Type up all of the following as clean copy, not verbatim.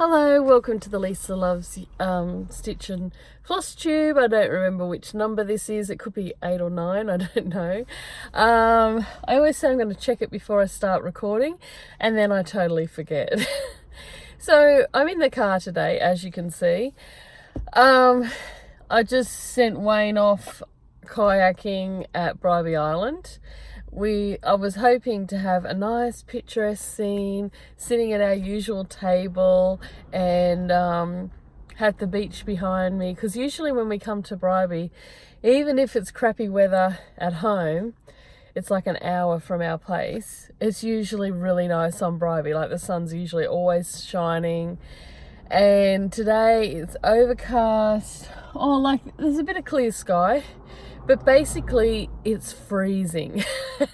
Hello, welcome to the Lisa Loves Stitch and Flosstube. I don't remember which number this is. It could be 8 or 9, I don't know. I always say I'm going to check it before I start recording, and then I totally forget. So I'm in the car today, as you can see. I just sent Wayne off kayaking at Bribie Island. I was hoping to have a nice picturesque scene, sitting at our usual table, and have the beach behind me, because usually when we come to Bribie, even if it's crappy weather at home, it's like an hour from our place, it's usually really nice on Bribie. Like, the sun's usually always shining, and today it's overcast. There's a bit of clear sky, but basically it's freezing.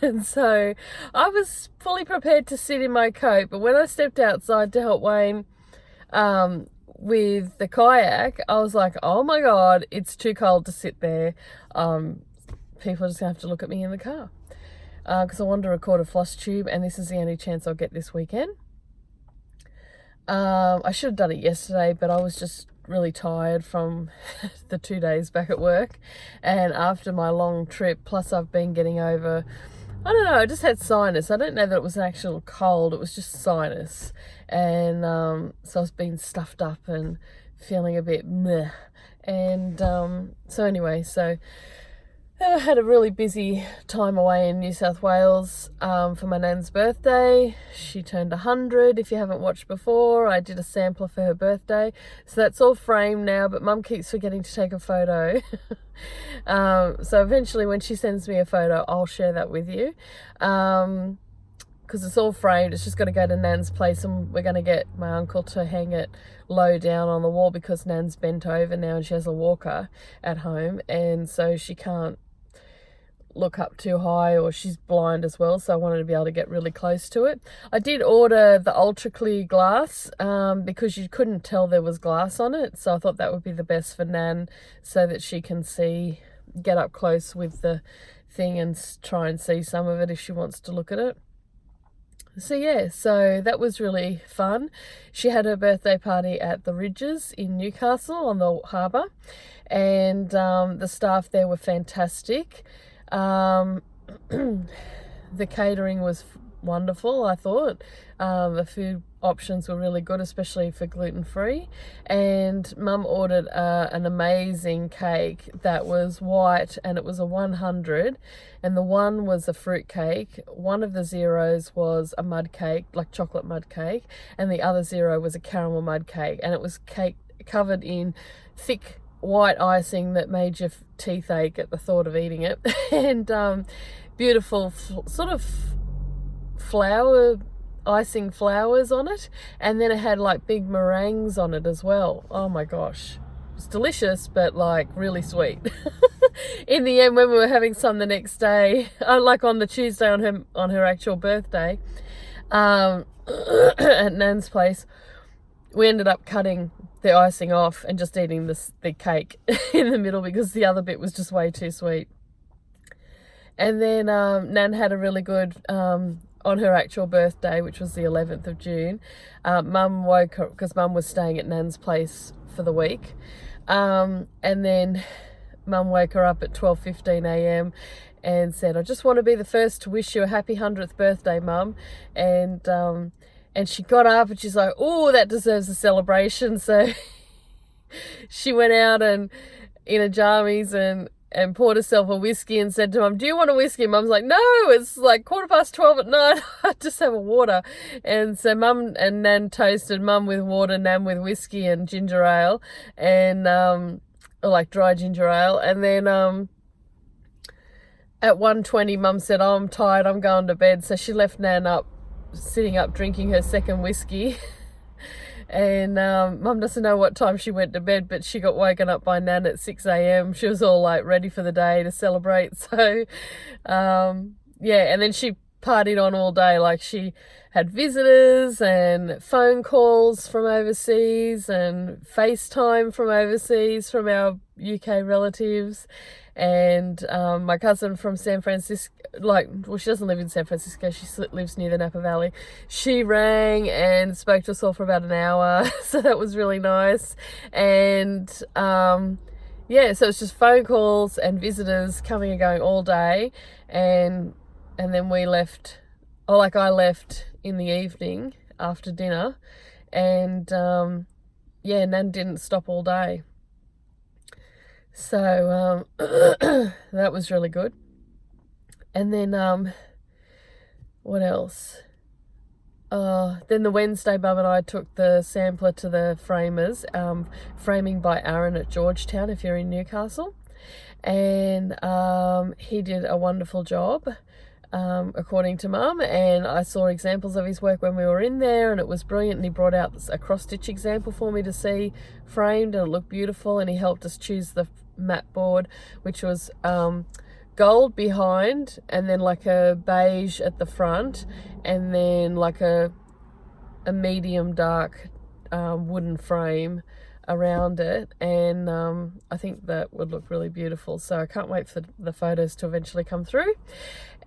And so I was fully prepared to sit in my coat, but when I stepped outside to help Wayne with the kayak, I was like, oh my god, it's too cold to sit there. People are just gonna have to look at me in the car, because I wanted to record a Flosstube, and this is the only chance I'll get this weekend. I should have done it yesterday, but I was just really tired from the 2 days back at work, and after my long trip, plus I've been getting over, I don't know, I just had sinus. I don't know that it was an actual cold, it was just sinus, and so I was being stuffed up and feeling a bit meh, and so anyway, I had a really busy time away in New South Wales for my nan's birthday. She turned 100. If you haven't watched before, I did a sampler for her birthday. So that's all framed now, but Mum keeps forgetting to take a photo. So eventually when she sends me a photo, I'll share that with you. Because it's all framed. It's just got to go to Nan's place, and we're going to get my uncle to hang it low down on the wall, because Nan's bent over now and she has a walker at home, and so she can't look up too high, or she's blind as well, so I wanted to be able to get really close to it. I did order the ultra clear glass because you couldn't tell there was glass on it, so I thought that would be the best for Nan, so that she can get up close with the thing and try and see some of it if she wants to look at it. So yeah, so that was really fun. She had her birthday party at the Ridges in Newcastle on the harbour, and the staff there were fantastic. The catering was wonderful, I thought. The food options were really good, especially for gluten-free, and Mum ordered an amazing cake that was white, and it was a 100, and the one was a fruit cake, one of the zeros was a mud cake, like chocolate mud cake, and the other zero was a caramel mud cake, and it was cake covered in thick white icing that made your teeth ache at the thought of eating it. And beautiful sort of icing flowers on it, and then it had like big meringues on it as well. Oh my gosh, it's delicious, but like really sweet. In the end, when we were having some the next day, like on the Tuesday on her actual birthday, at Nan's place, we ended up cutting the icing off and just eating the cake in the middle, because the other bit was just way too sweet. And then Nan had a really good, on her actual birthday, which was the 11th of June, Mum woke up, because Mum was staying at Nan's place for the week, and then Mum woke her up at 12:15 a.m. and said, I just want to be the first to wish you a happy 100th birthday, Mum. And she got up and she's like, oh, that deserves a celebration. So she went out and in her jammies and poured herself a whiskey and said to Mum, do you want a whiskey? Mum's like, no, it's like 12:15 at night. I just have a water. And so Mum and Nan toasted, Mum with water, Nan with whiskey and ginger ale, and or like dry ginger ale. And then at 1:20, Mum said, oh, I'm tired, I'm going to bed. So she left Nan sitting up drinking her second whiskey. And Mum doesn't know what time she went to bed, but she got woken up by Nan at 6 a.m. She was all like ready for the day to celebrate. So yeah, and then she partied on all day. Like, she had visitors and phone calls from overseas and FaceTime from overseas from our UK relatives. And my cousin from San Francisco, she doesn't live in San Francisco, she lives near the Napa Valley. She rang and spoke to us all for about an hour, so that was really nice. And yeah, so it's just phone calls and visitors coming and going all day. And then we left, I left in the evening after dinner. And yeah, Nan didn't stop all day. So that was really good. And then what else? Then the Wednesday, Mum and I took the sampler to the framers, Framing by Aaron at Georgetown, if you're in Newcastle. And he did a wonderful job, according to Mum. And I saw examples of his work when we were in there, and it was brilliant. And he brought out a cross-stitch example for me to see framed, and it looked beautiful. And he helped us choose the mat board, which was gold behind, and then like a beige at the front, and then like a medium dark wooden frame around it. And I think that would look really beautiful, so I can't wait for the photos to eventually come through.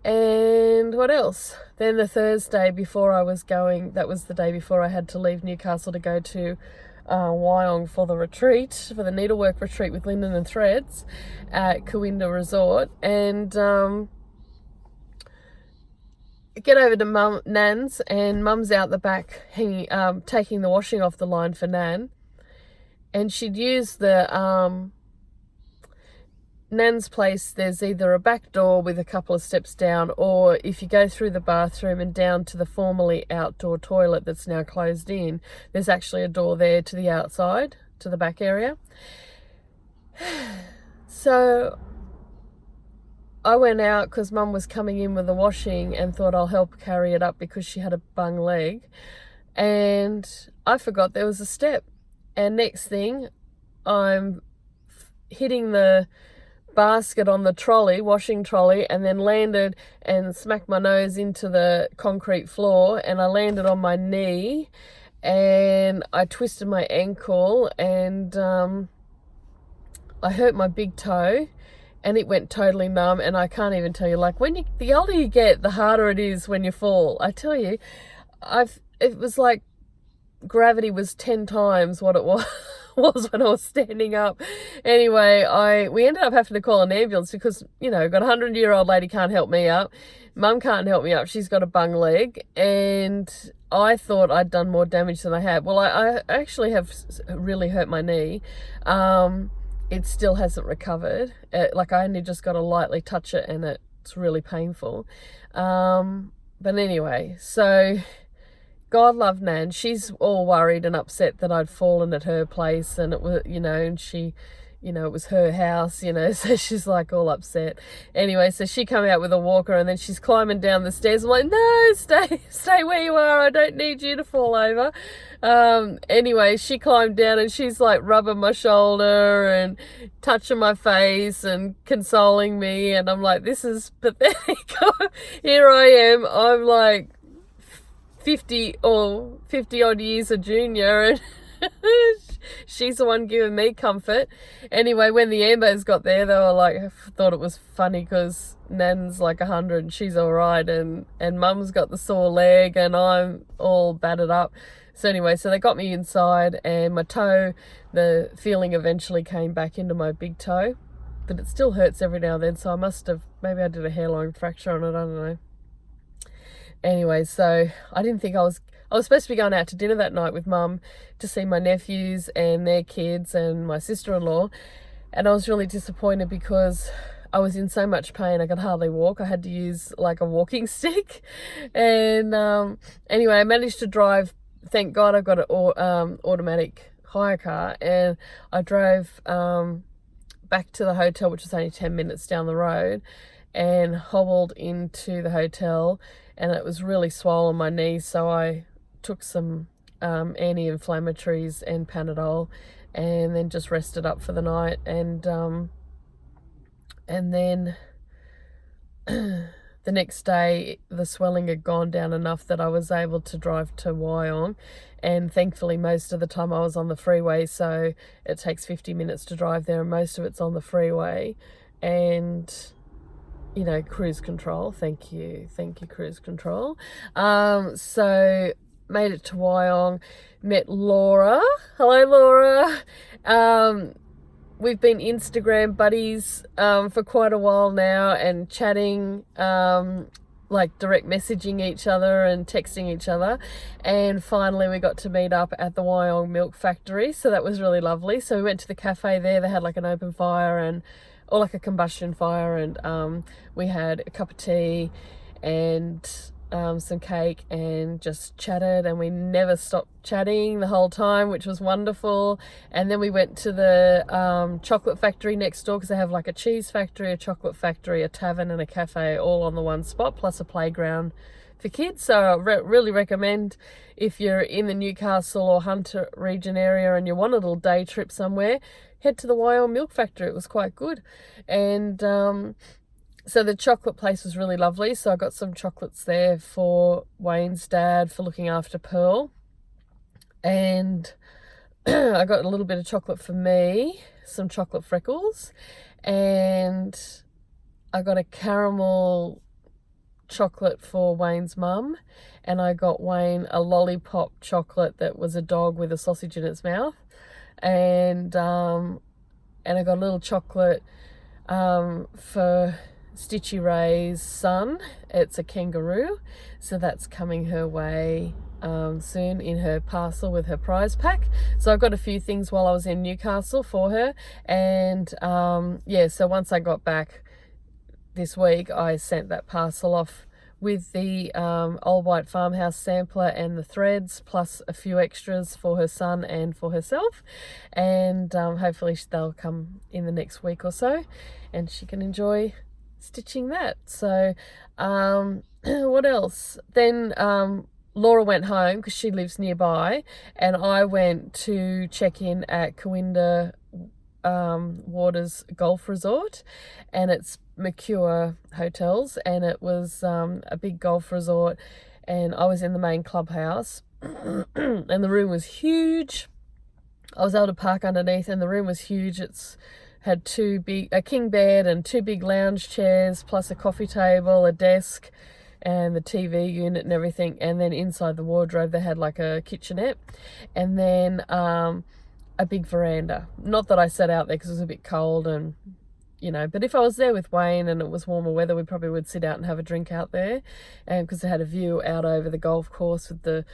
And what else? Then the Thursday before I was going, that was the day before I had to leave Newcastle to go to Wyong for the retreat, for the needlework retreat with Linden and Threads at Kooinda Resort. And get over to Nan's, and Mum's out the back hanging, taking the washing off the line for Nan. And she'd use the Nan's place, there's either a back door with a couple of steps down, or if you go through the bathroom and down to the formerly outdoor toilet that's now closed in, there's actually a door there to the outside, to the back area. So I went out because Mum was coming in with the washing and thought I'll help carry it up because she had a bung leg. And I forgot there was a step. And next thing, I'm hitting the basket on the trolley, washing trolley, and then landed and smacked my nose into the concrete floor, and I landed on my knee and I twisted my ankle, and I hurt my big toe, and it went totally numb. And I can't even tell you, like, the older you get, the harder it is when you fall. I tell you, it was like gravity was 10 times what it was when I was standing up. Anyway, we ended up having to call an ambulance because, got a 100-year-old lady can't help me up. Mum can't help me up. She's got a bung leg, and I thought I'd done more damage than I had. Well, I actually have really hurt my knee. It still hasn't recovered. I only just got to lightly touch it, and it's really painful. But anyway, so God love Nan. She's all worried and upset that I'd fallen at her place, and it was, and she, it was her house, so she's like all upset. Anyway, so she come out with a walker, and then she's climbing down the stairs. I'm like, no, stay where you are. I don't need you to fall over. Anyway, she climbed down, and she's like rubbing my shoulder and touching my face and consoling me. And I'm like, this is pathetic. Here I am. I'm like 50 odd years a junior, and she's the one giving me comfort. Anyway, when the ambos got there, they were like, thought it was funny because Nan's like 100 and she's all right, and Mum's got the sore leg and I'm all battered up. So anyway, so they got me inside, and my toe, the feeling eventually came back into my big toe, but it still hurts every now and then, so maybe I did a hairline fracture on it, I don't know. Anyway, so I didn't think I was supposed to be going out to dinner that night with Mum to see my nephews and their kids and my sister-in-law, and I was really disappointed because I was in so much pain I could hardly walk. I had to use like a walking stick. And anyway, I managed to drive. Thank God I've got an automatic hire car, and I drove back to the hotel, which was only 10 minutes down the road, and hobbled into the hotel. And it was really swollen my knees, so I took some anti-inflammatories and Panadol, and then just rested up for the night. And then the the next day the swelling had gone down enough that I was able to drive to Wyong, and thankfully most of the time I was on the freeway, so it takes 50 minutes to drive there and most of it's on the freeway. And you know, cruise control, thank you cruise control. So made it to Wyong, met Laura. Hello Laura. We've been Instagram buddies for quite a while now, and chatting, like direct messaging each other and texting each other, and finally we got to meet up at the Wyong milk factory, so that was really lovely. So we went to the cafe there. They had like an open fire or like a combustion fire, and we had a cup of tea and some cake and just chatted, and we never stopped chatting the whole time, which was wonderful. And then we went to the chocolate factory next door, because they have like a cheese factory, a chocolate factory, a tavern and a cafe all on the one spot, plus a playground for kids. So I really recommend, if you're in the Newcastle or Hunter region area and you want a little day trip somewhere, head to the Wyong milk factory. It was quite good. And so the chocolate place was really lovely. So I got some chocolates there for Wayne's dad for looking after Pearl. And I got a little bit of chocolate for me, some chocolate freckles. And I got a caramel chocolate for Wayne's mum. And I got Wayne a lollipop chocolate that was a dog with a sausage in its mouth. And I got a little chocolate for Stitchy Ray's son. It's a kangaroo, so that's coming her way soon in her parcel with her prize pack. So I got a few things while I was in Newcastle for her, and yeah, so once I got back this week, I sent that parcel off with the Old White Farmhouse sampler and the threads, plus a few extras for her son and for herself, and hopefully they'll come in the next week or so and she can enjoy stitching that. So what else? Then Laura went home because she lives nearby, and I went to check in at Cowinda Waters Golf Resort, and it's Mercure Hotels, and it was a big golf resort, and I was in the main clubhouse and the room was huge. I was able to park underneath, and the room was huge. It's had a king bed and 2 big lounge chairs, plus a coffee table, a desk, and the TV unit and everything. And then inside the wardrobe they had like a kitchenette, and then a big veranda. Not that I sat out there because it was a bit cold, and you know, but if I was there with Wayne and it was warmer weather, we probably would sit out and have a drink out there, and because it had a view out over the golf course with the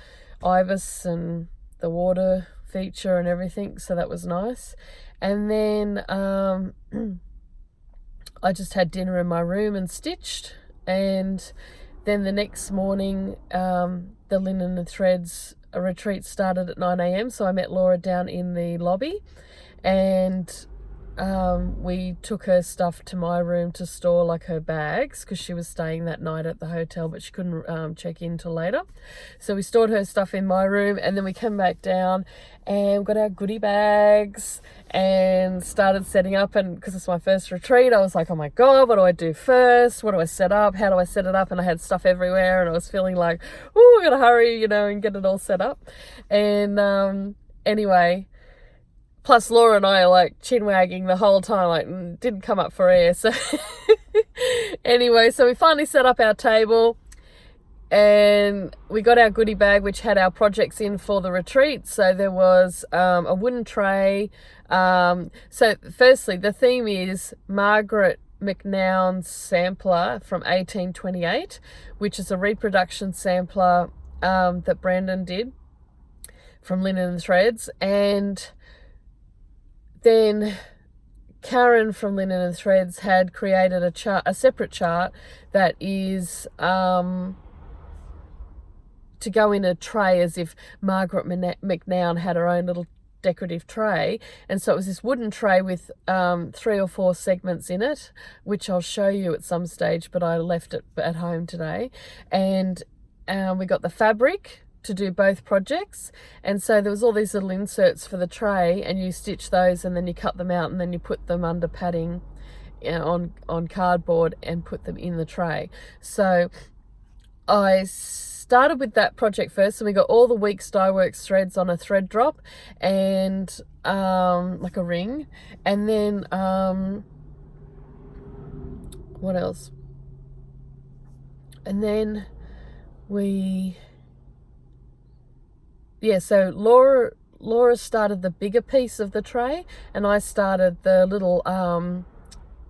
ibis and the water feature and everything, so that was nice. And then I just had dinner in my room and stitched, and then the next morning the Linen and Threads retreat started at 9 a.m, so I met Laura down in the lobby, and we took her stuff to my room to store, like her bags, because she was staying that night at the hotel but she couldn't check in till later. So we stored her stuff in my room, and then we came back down and got our goodie bags and started setting up. And because it's my first retreat, I was like, oh my god, what do I do first? What do I set up? How do I set it up? And I had stuff everywhere, and I was feeling like, oh, I gotta hurry, you know, and get it all set up. And anyway, plus Laura and I are like chin wagging the whole time, like didn't come up for air. So anyway, so we finally set up our table, and we got our goodie bag which had our projects in for the retreat. So there was a wooden tray. So firstly, the theme is Margaret McNown's sampler from 1828, which is a reproduction sampler that Brandon did from Linen and Threads. And then Karen from Linen and Threads had created a separate chart that is to go in a tray, as if Margaret McNown had her own little decorative tray. And so it was this wooden tray with 3 or 4 segments in it, which I'll show you at some stage, but I left it at home today. And we got the fabric to do both projects, and so there was all these little inserts for the tray, and you stitch those and then you cut them out and then you put them under padding on cardboard and put them in the tray. So I started with that project first, and we got all the Weeks Dye Works threads on a thread drop and like a ring, and then what else? And then so Laura started the bigger piece of the tray, and I started the little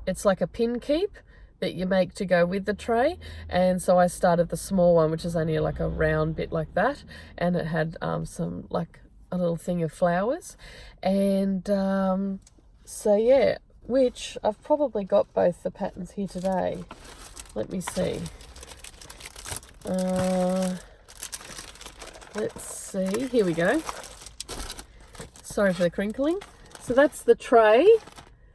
it's like a pin keep that you make to go with the tray, and so I started the small one, which is only like a round bit like that, and it had some like a little thing of flowers, and so yeah, which I've probably got both the patterns here today. Let me see. Let's see, here we go. Sorry for the crinkling. So that's the tray,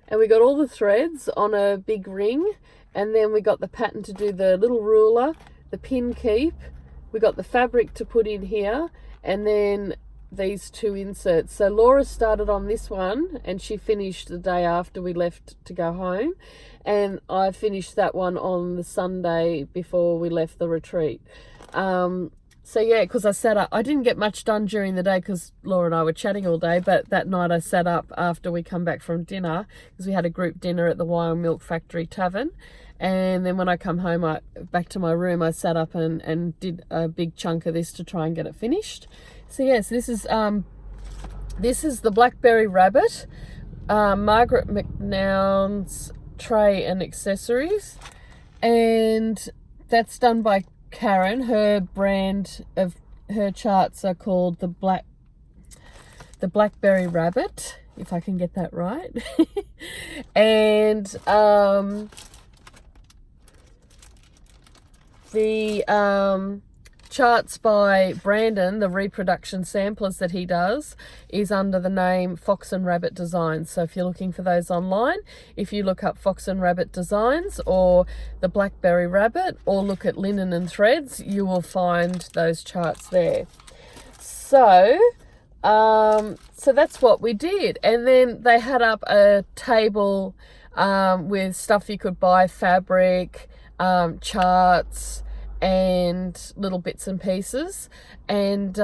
and we got all the threads on a big ring, and then we got the pattern to do the little ruler, the pin keep, we got the fabric to put in here, and then these two inserts. So Laura started on this one, and she finished the day after we left to go home, and I finished that one on the Sunday before we left the retreat. So yeah, because I sat up, I didn't get much done during the day because Laura and I were chatting all day, but that night I sat up after we come back from dinner, because we had a group dinner at the Wild Milk Factory Tavern, and then when I come home, back to my room, I sat up and did a big chunk of this to try and get it finished. So yes, this is the Blackberry Rabbit, Margaret McNown's tray and accessories, and that's done by Karen. Her brand of her charts are called the Blackberry Rabbit, if I can get that right. And the charts by Brandon, the reproduction samplers that he does, is under the name Fox and Rabbit Designs. So if you're looking for those online, if you look up Fox and Rabbit Designs or the Blackberry Rabbit, or look at Linen and Threads, you will find those charts there. So so that's what we did. And then they had up a table with stuff you could buy, fabric, charts, and little bits and pieces, and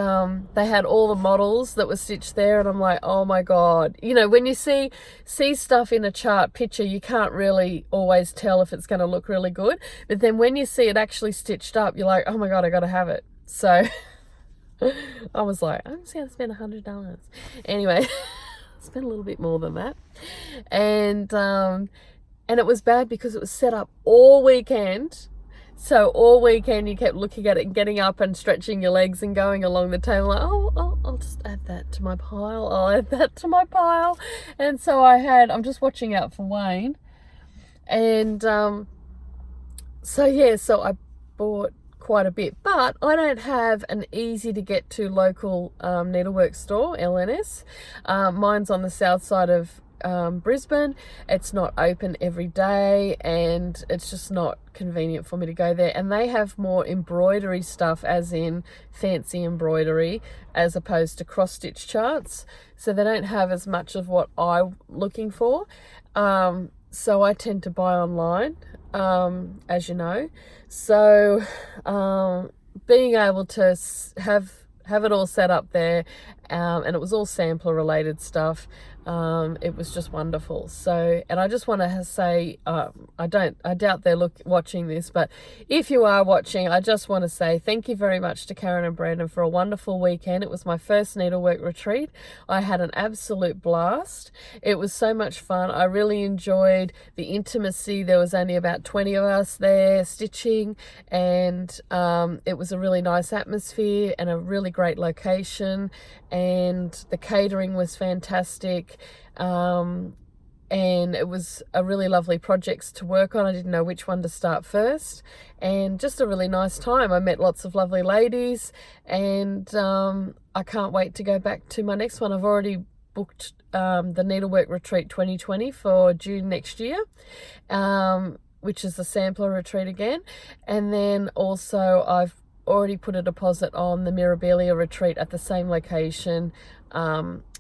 they had all the models that were stitched there, and I'm like, oh my god, you know, when you see stuff in a chart picture, you can't really always tell if it's going to look really good, but then when you see it actually stitched up, you're like, oh my god, I gotta have it. So I was like, I'm just gonna spend $100 anyway. Spent a little bit more than that, and it was bad because it was set up all weekend. So all weekend you kept looking at it and getting up and stretching your legs and going along the table like, oh, I'll just add that to my pile. I'll add that to my pile. And so I'm just watching out for Wayne. And so yeah, so I bought quite a bit. But I don't have an easy to get to local needlework store, LNS. Mine's on the south side of Brisbane. It's not open every day, and it's just not convenient for me to go there. And they have more embroidery stuff, as in fancy embroidery, as opposed to cross stitch charts, so they don't have as much of what I'm looking for. So I tend to buy online, as you know. So being able to have it all set up there, and it was all sampler related stuff. It was just wonderful. So, and I just want to say, I doubt they're watching this, but if you are watching, I just want to say thank you very much to Karen and Brandon for a wonderful weekend. It was my first needlework retreat. I had an absolute blast. It was so much fun. I really enjoyed the intimacy. There was only about 20 of us there stitching, and it was a really nice atmosphere and a really great location, and the catering was fantastic. And it was a really lovely project to work on. I didn't know which one to start first, and just a really nice time. I met lots of lovely ladies, and I can't wait to go back to my next one. I've already booked the Needlework Retreat 2020 for June next year, which is the sampler retreat again, and then also I've already put a deposit on the Mirabilia retreat at the same location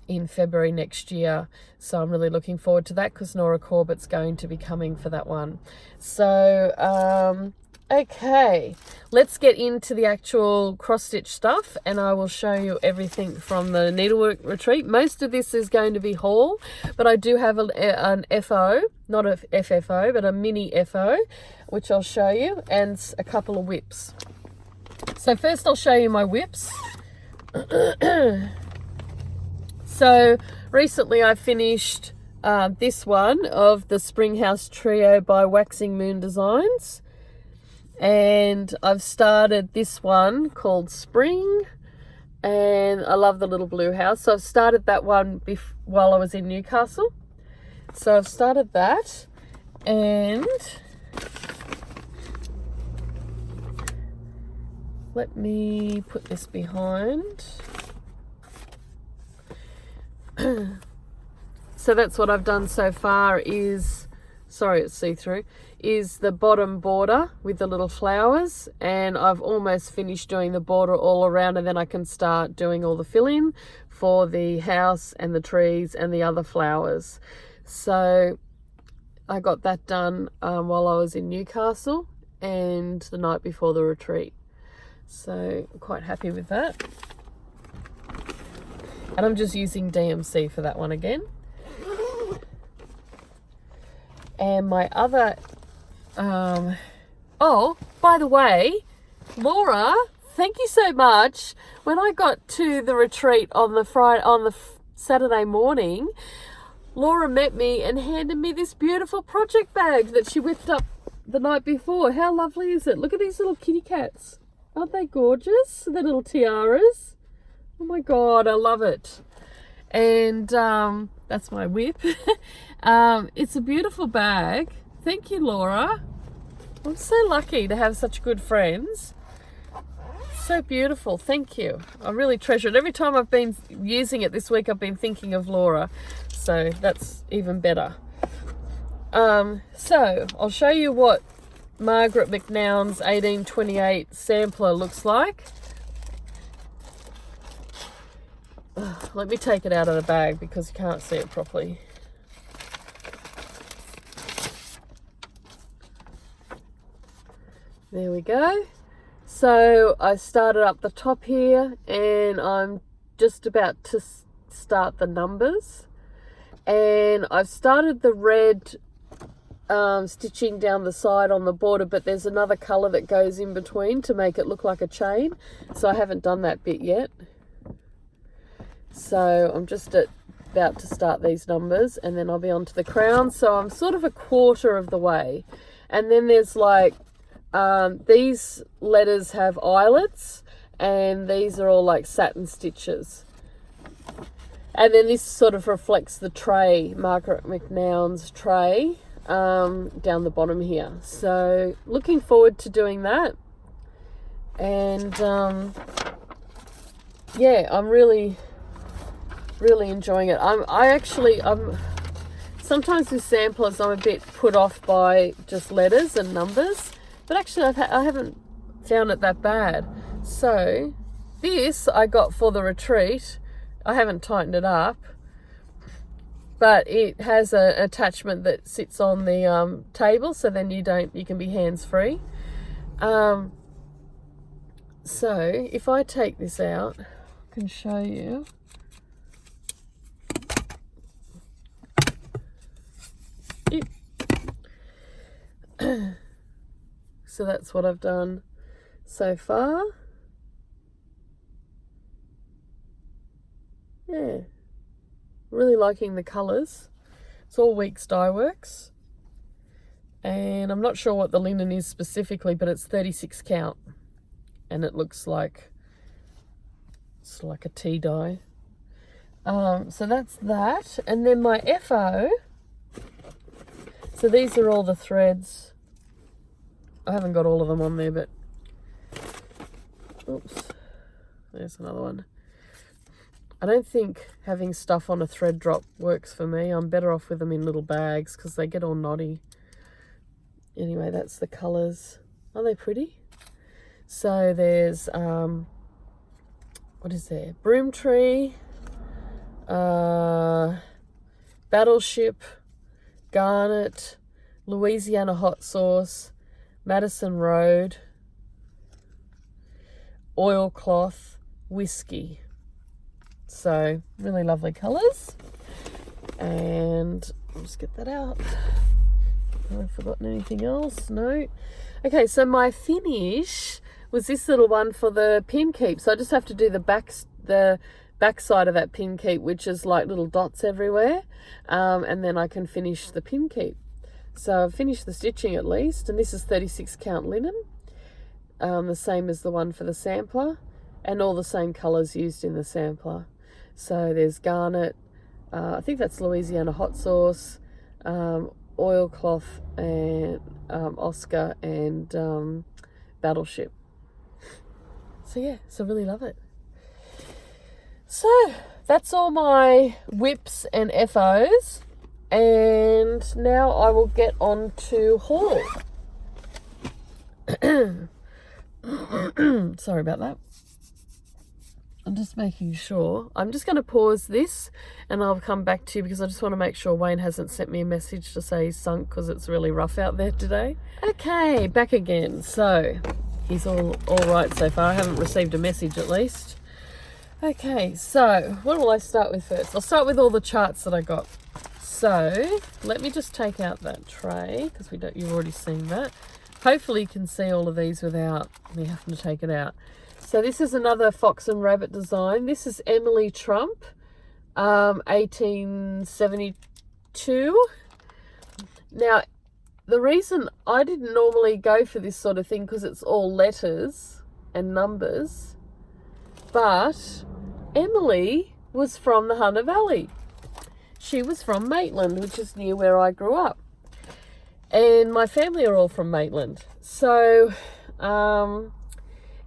in February next year. So I'm really looking forward to that because Nora Corbett's going to be coming for that one. So, okay, let's get into the actual cross-stitch stuff and I will show you everything from the Needlework retreat. Most of this is going to be haul, but I do have an FO, not a FFO, but a mini FO, which I'll show you, and a couple of whips. So first I'll show you my whips. So recently I finished this one of the Spring House Trio by Waxing Moon Designs. And I've started this one called Spring, and I love the little blue house. So I've started that one while I was in Newcastle. So I've started that, and let me put this behind. So that's what I've done so far is, sorry it's see-through, is the bottom border with the little flowers, and I've almost finished doing the border all around, and then I can start doing all the fill-in for the house and the trees and the other flowers. So I got that done while I was in Newcastle and the night before the retreat. So I'm quite happy with that. And I'm just using DMC for that one again. And my other, oh, by the way, Laura, thank you so much. When I got to the retreat on the Saturday morning, Laura met me and handed me this beautiful project bag that she whipped up the night before. How lovely is it? Look at these little kitty cats. Aren't they gorgeous? The little tiaras. Oh my God, I love it. And that's my whip. It's a beautiful bag. Thank you, Laura. I'm so lucky to have such good friends. So beautiful. Thank you. I really treasure it. Every time I've been using it this week, I've been thinking of Laura. So that's even better. So I'll show you what Margaret McNown's 1828 sampler looks like. Let me take it out of the bag because you can't see it properly. There we go. So I started up the top here and I'm just about to start the numbers. And I've started the red stitching down the side on the border, but there's another colour that goes in between to make it look like a chain. So I haven't done that bit yet. So I'm just about to start these numbers and then I'll be on to the crown. So I'm sort of a quarter of the way. And then there's like, these letters have eyelets and these are all like satin stitches. And then this sort of reflects the tray, Margaret McNown's tray, down the bottom here. So looking forward to doing that. And yeah, I'm really enjoying it. I'm sometimes with samplers I'm a bit put off by just letters and numbers, but actually I haven't found it that bad. So this I got for the retreat. I haven't tightened it up, but it has an attachment that sits on the table, so then you can be hands-free. So if I take this out, I can show you. So that's what I've done so far. Yeah, really liking the colours. It's all Weeks Dye Works, and I'm not sure what the linen is specifically, but it's 36 count, and it looks like it's like a tea dye. So that's that, and then my FO. So these are all the threads. I haven't got all of them on there, but oops, there's another one. I don't think having stuff on a thread drop works for me. I'm better off with them in little bags because they get all knotty. Anyway, that's the colours. Are they pretty? So there's, what is there? Broom Tree, Battleship, Garnet, Louisiana Hot Sauce, Madison Road, Oilcloth, Whiskey. So really lovely colours. And I'll just get that out. Have I forgotten anything else? No. Okay, so my finish was this little one for the pin keep. So I just have to do the back side of that pin keep, which is like little dots everywhere. And then I can finish the pin keep. So I've finished the stitching at least. And this is 36 count linen. The same as the one for the sampler. And all the same colours used in the sampler. So there's Garnet. I think that's Louisiana Hot Sauce. Oilcloth and Oscar and Battleship. So yeah, so really love it. So that's all my whips and FOs, and now I will get on to haul. Sorry about that. I'm just making sure. I'm just going to pause this and I'll come back to you because I just want to make sure Wayne hasn't sent me a message to say he's sunk because it's really rough out there today. Okay, back again. So he's all right so far. I haven't received a message at least. Okay, so what will I start with first? I'll start with all the charts that I got. So let me just take out that tray because you've already seen that. Hopefully you can see all of these without me having to take it out. So this is another fox and rabbit design. This is Emily Trump, 1872. Now, the reason I didn't normally go for this sort of thing because it's all letters and numbers, but Emily was from the Hunter Valley. She was from Maitland, which is near where I grew up. And my family are all from Maitland. So,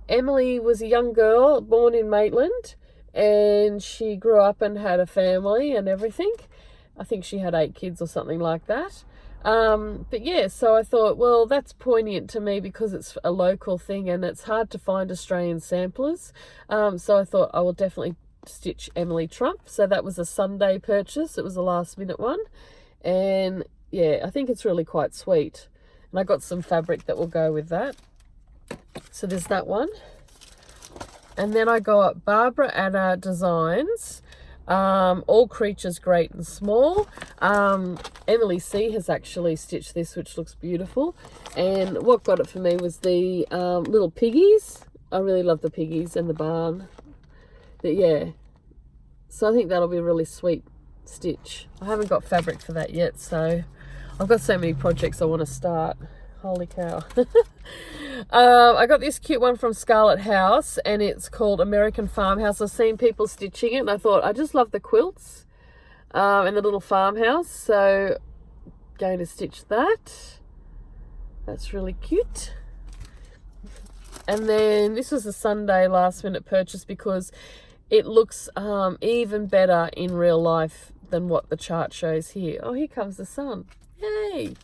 Emily was a young girl born in Maitland and she grew up and had a family and everything. I think she had 8 kids or something like that. But yeah, so I thought, well, that's poignant to me because it's a local thing and it's hard to find Australian samplers. So I thought I will definitely stitch Emily Trump. So that was a Sunday purchase. It was a last minute one. And yeah, I think it's really quite sweet. And I got some fabric that will go with that. So there's that one. And then I got Barbara Anna Designs, All Creatures Great and Small. Emily C has actually stitched this, which looks beautiful. And what got it for me was the little piggies. I really love the piggies and the barn. But yeah, so I think that'll be a really sweet stitch. I haven't got fabric for that yet, so I've got so many projects I want to start. Holy cow. I got this cute one from Scarlet House and it's called American Farmhouse. I've seen people stitching it and I thought I just love the quilts and the little farmhouse, so going to stitch that. That's really cute. And then this was a Sunday last minute purchase because it looks even better in real life than what the chart shows here. Oh, here comes the sun. Yay!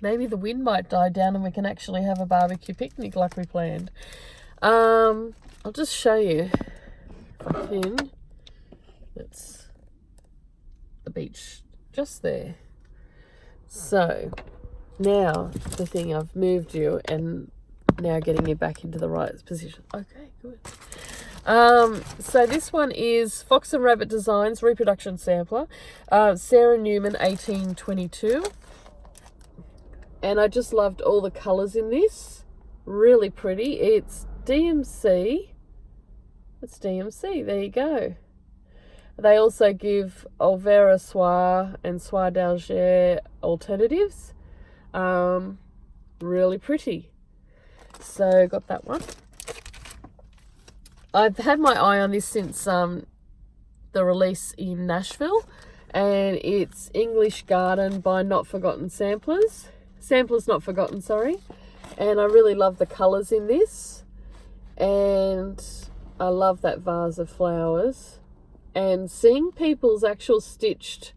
Maybe the wind might die down and we can actually have a barbecue picnic like we planned. I'll just show you if I can. That's the beach just there. So now the thing, I've moved you and now getting you back into the right position. Okay, good. So this one is Fox and Rabbit Designs Reproduction Sampler, Sarah Newman, 1822. And I just loved all the colours in this. Really pretty. It's DMC. It's DMC. There you go. They also give Olvera Soie and Soie d'Alger alternatives. Really pretty. So got that one. I've had my eye on this since the release in Nashville. And it's English Garden by Not Forgotten Samplers. Samplers Not Forgotten, sorry. And I really love the colours in this. And I love that vase of flowers. And seeing people's actual stitched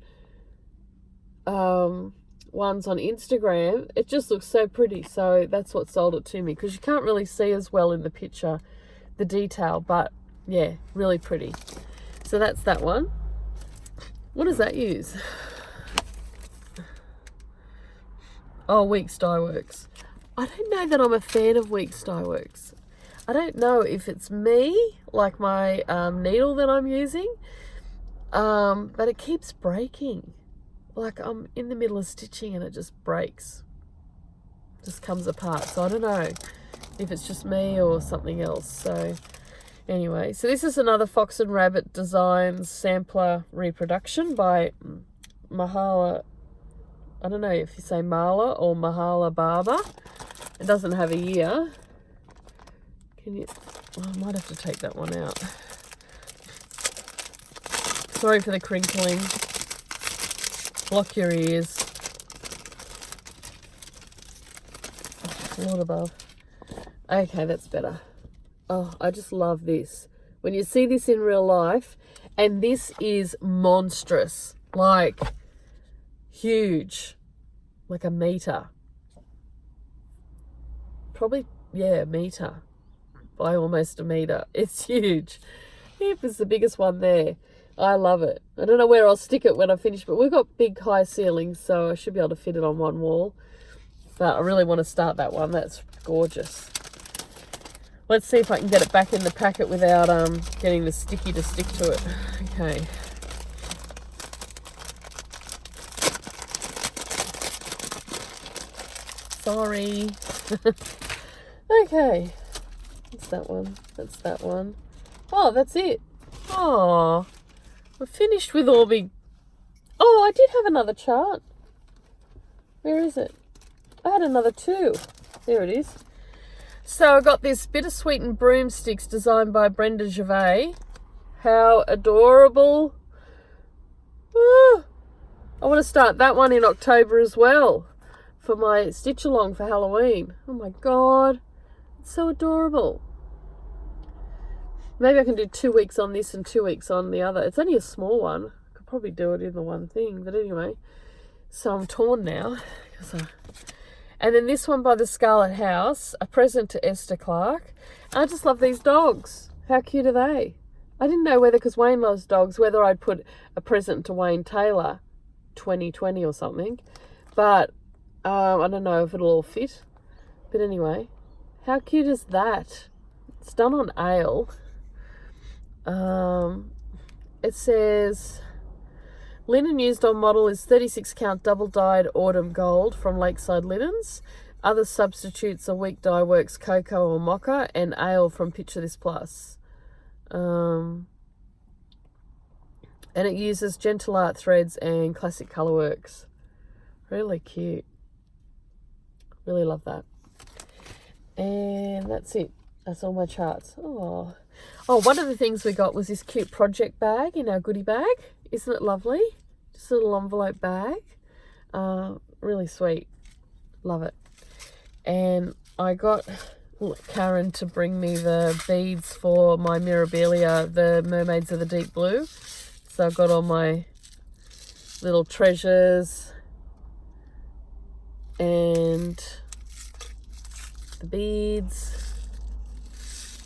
ones on Instagram, it just looks so pretty. So that's what sold it to me, because you can't really see as well in the picture the detail, but yeah, really pretty. So that's that one. What does that use? Oh, Weeks Dye Works. I don't know that I'm a fan of Weeks Dye Works. I don't know if it's me, like my needle that I'm using, but it keeps breaking. Like I'm in the middle of stitching and it just breaks. Just comes apart. So I don't know if it's just me or something else. So anyway, so this is another Fox and Rabbit Designs sampler reproduction by Mahala. I don't know if you say Marla or Mahala Barber. It doesn't have a year. Can you? Oh, I might have to take that one out. Sorry for the crinkling. Block your ears. Oh, Lord above. Okay, that's better. Oh, I just love this. When you see this in real life, and this is monstrous, like huge, like a meter. Probably, yeah, a meter. By almost a meter. It's huge. Yep, it's the biggest one there. I love it. I don't know where I'll stick it when I finish, but we've got big high ceilings, so I should be able to fit it on one wall. But I really want to start that one. That's gorgeous. Let's see if I can get it back in the packet without getting the sticky to stick to it. Okay. Sorry. Okay. That's that one. That's that one. Oh, that's it. Oh, we're finished with all big. Oh, I did have another chart. Where is it? I had another two. There it is. So I got this bittersweet and broomsticks designed by Brenda Gervais. How adorable. Oh, I want to start that one in October as well for my stitch along for Halloween. Oh my God. It's so adorable. Maybe I can do 2 weeks on this and 2 weeks on the other. It's only a small one. I could probably do it in the one thing. But anyway, so I'm torn now. And then this one by the Scarlet House, a present to Esther Clark. I just love these dogs. How cute are they? I didn't know whether, because Wayne loves dogs, whether I'd put a present to Wayne Taylor 2020 or something. But I don't know if it'll all fit. But anyway, how cute is that? It's done on ale. It says linen used on model is 36 count double dyed autumn gold from Lakeside Linens. Other substitutes are Week Dye Works cocoa or mocha, and ale from Picture This Plus. And it uses Gentle Art threads and classic Colourworks. Really cute. Really love that. And that's it. That's all my charts. Oh, one of the things we got was this cute project bag in our goodie bag. Isn't it lovely? Just a little envelope bag. Really sweet. Love it. And I got Karen to bring me the beads for my Mirabilia, the Mermaids of the Deep Blue. So I've got all my little treasures and the beads.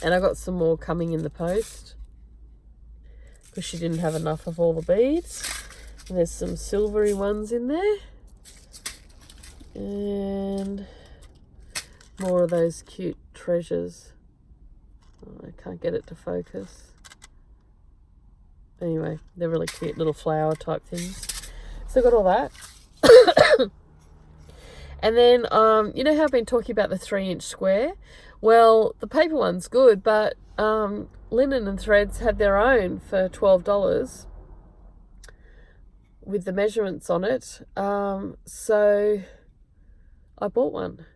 And I got some more coming in the post because she didn't have enough of all the beads. And there's some silvery ones in there. And more of those cute treasures. Oh, I can't get it to focus. Anyway, they're really cute little flower type things. So I got all that. And then, you know how I've been talking about the 3-inch square? Well, the paper one's good, but Linen and Threads had their own for $12 with the measurements on it. So I bought one.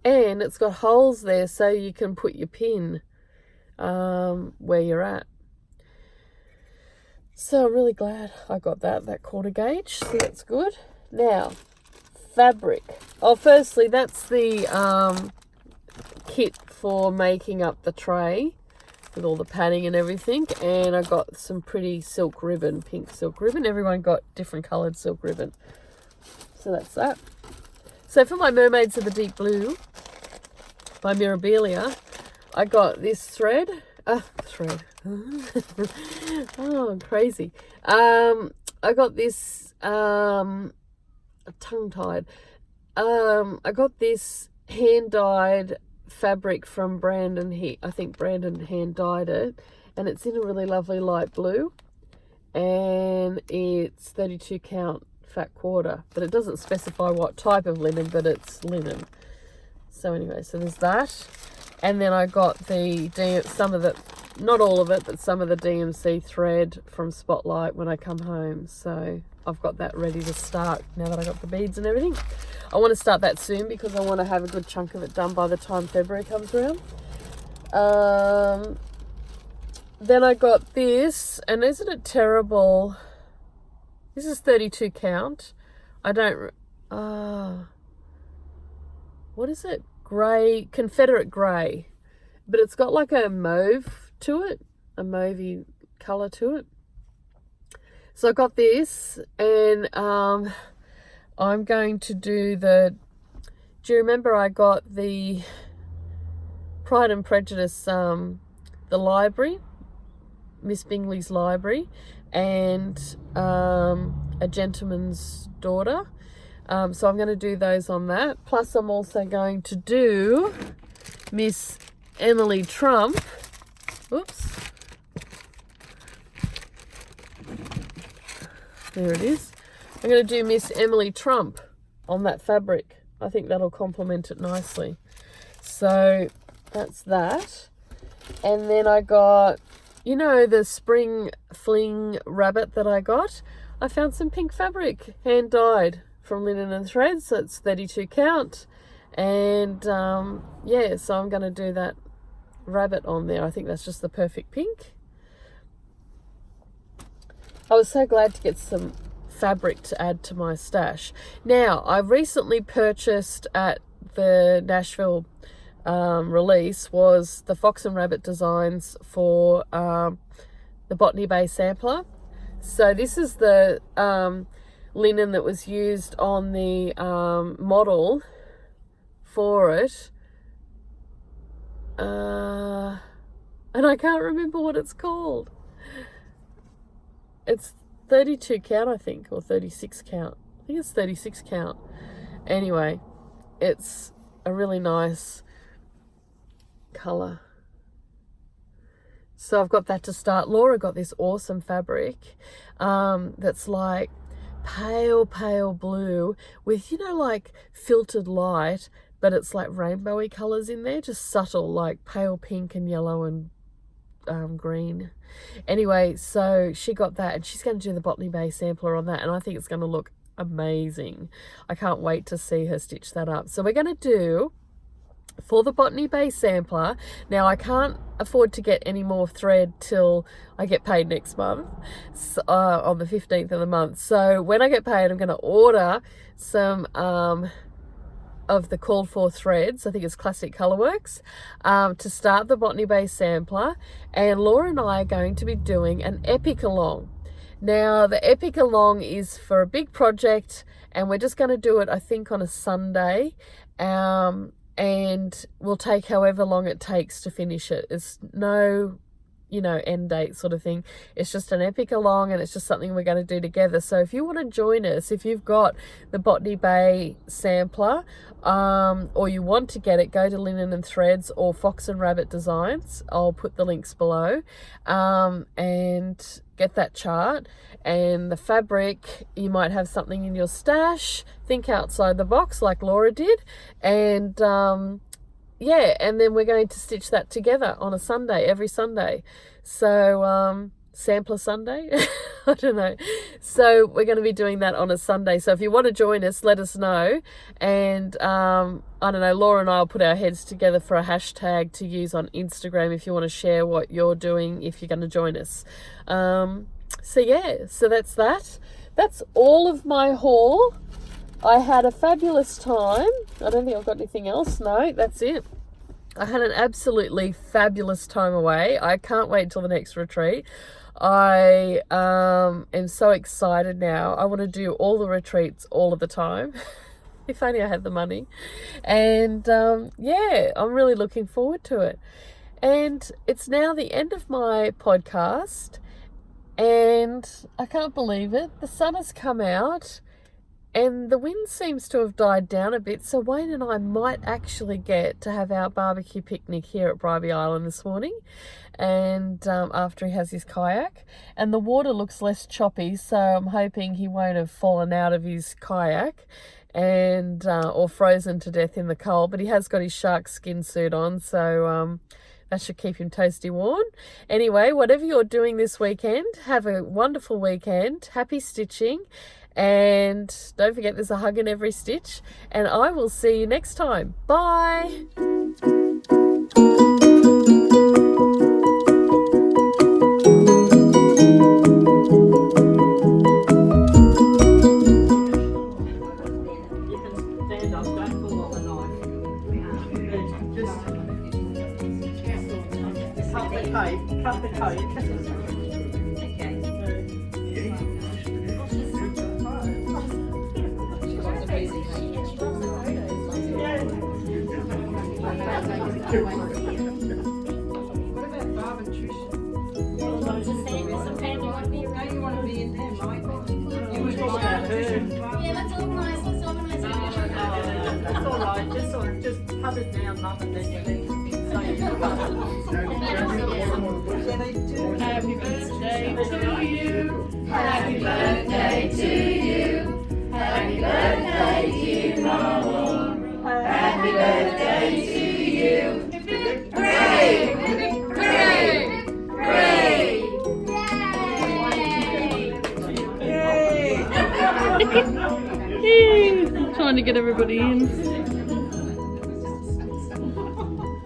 And it's got holes there so you can put your pin where you're at. So I'm really glad I got that quarter gauge. So that's good. Now, fabric. Oh, firstly, that's the kit for making up the tray with all the padding and everything. And I got some pretty silk ribbon, pink silk ribbon. Everyone got different coloured silk ribbon. So that's that. So for my Mermaids of the Deep Blue by Mirabilia, I got this thread. Oh, crazy. I got this tongue-tied. I got this hand-dyed fabric from Brandon. I think Brandon hand-dyed it, and it's in a really lovely light blue, and it's 32 count fat quarter, but it doesn't specify what type of linen, but it's linen. So anyway, so there's that. And then I got some of the, not all of it, but some of the DMC thread from Spotlight when I come home. So I've got that ready to start now that I got the beads and everything. I want to start that soon because I want to have a good chunk of it done by the time February comes around. Then I got this, and isn't it terrible? This is 32 count. I don't, what is it? Grey, Confederate grey. But it's got like a mauve to it, a mauvey colour to it. So I got this, and I'm going to do do you remember I got the Pride and Prejudice, the library, Miss Bingley's library, and A Gentleman's Daughter. So I'm going to do those on that. Plus I'm also going to do Miss Emily Trump. Oops. There it is. I'm going to do Miss Emily Trump on that fabric. I think that'll complement it nicely. So that's that. And then I got, you know, the spring fling rabbit that I got. I found some pink fabric, hand dyed from Linen and Threads. So it's 32 count. And yeah, so I'm going to do that rabbit on there. I think that's just the perfect pink. I was so glad to get some fabric to add to my stash. Now, I recently purchased at the Nashville release was the Fox and Rabbit designs for the Botany Bay sampler. So this is the linen that was used on the model for it. And I can't remember what it's called. It's 32 count, I think, or 36 count. I think it's 36 count. Anyway, it's a really nice colour. So I've got that to start. Laura got this awesome fabric that's like pale blue with, you know, like filtered light, but it's like rainbowy colours in there, just subtle, like pale pink and yellow and green. Anyway, so she got that, and she's going to do the Botany Bay sampler on that, and I think it's going to look amazing. I can't wait to see her stitch that up. So we're going to do, for the Botany Bay sampler, now I can't afford to get any more thread till I get paid next month, on the 15th of the month. So when I get paid, I'm going to order some of the called for threads. I think it's Classic Colourworks, to start the Botany Bay sampler, and Laura and I are going to be doing an epic along. Now the epic along is for a big project, and we're just going to do it, I think, on a Sunday, and we'll take however long it takes to finish it. It's no, you know, end date sort of thing. It's just an epic along, and it's just something we're going to do together. So if you want to join us, if you've got the Botany Bay sampler, or you want to get it, go to Linen and Threads or Fox and Rabbit Designs. I'll put the links below, and get that chart and the fabric. You might have something in your stash. Think outside the box like Laura did, and yeah, and then we're going to stitch that together on a Sunday, every Sunday. So sampler Sunday, I don't know. So we're going to be doing that on a Sunday. So if you want to join us, let us know. And I don't know, Laura and I will put our heads together for a hashtag to use on Instagram if you want to share what you're doing if you're going to join us. So yeah, so that's that. That's all of my haul. I had a fabulous time. I don't think I've got anything else. No, that's it. I had an absolutely fabulous time away. I can't wait till the next retreat. I am so excited now. I want to do all the retreats all of the time. If only I had the money. And yeah, I'm really looking forward to it. And it's now the end of my podcast, and I can't believe it. The sun has come out and the wind seems to have died down a bit, so Wayne and I might actually get to have our barbecue picnic here at Bribie Island this morning, and after he has his kayak. And the water looks less choppy, so I'm hoping he won't have fallen out of his kayak and or frozen to death in the cold, but he has got his shark skin suit on, so that should keep him toasty warm. Anyway, whatever you're doing this weekend, have a wonderful weekend. Happy stitching. And don't forget, there's a hug in every stitch. And I will see you next time. Bye. Cut the coat. What about Barb and Trish? You want to be in there, Michael? You would Barb and Trish and Barb. Yeah, let's organise it. That's all right. Just cut it down, Mum, and then you can Happy birthday to you. Happy birthday to you. Happy birthday, dear Mum. Happy birthday to you. Hooray! Hooray! Hooray! Yay! Trying to get everybody in.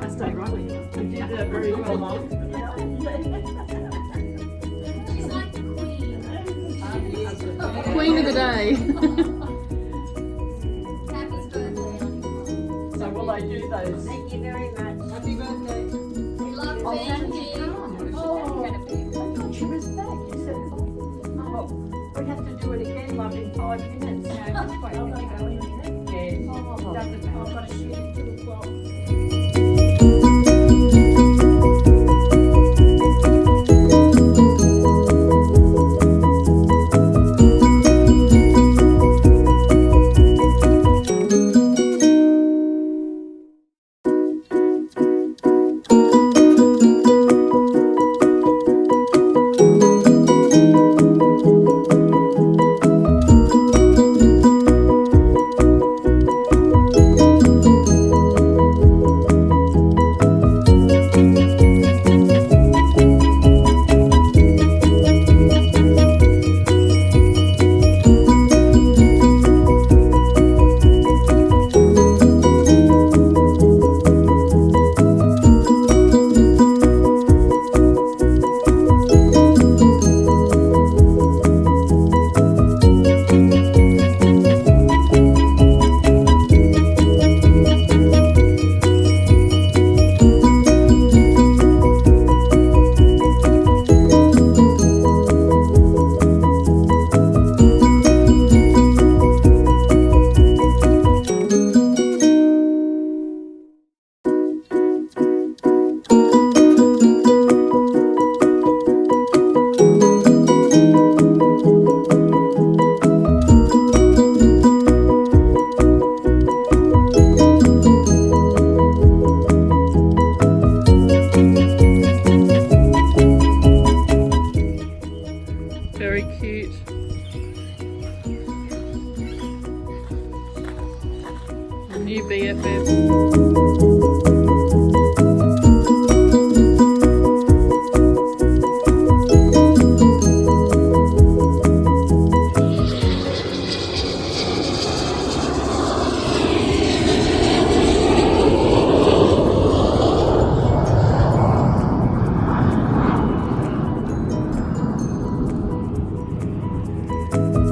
I stay right with you. You did that very well, Mum. She's like the queen. Queen of the day. Happy birthday. So will they do those? Thank you very much. Happy birthday. We love Benji. I thought she was back. You said, oh, we have to do it again, like in 5 minutes. No, just wait. I'll keep going in a minute. Yeah. Doesn't matter. I've got to shoot at 2 o'clock. New BFF. Bye.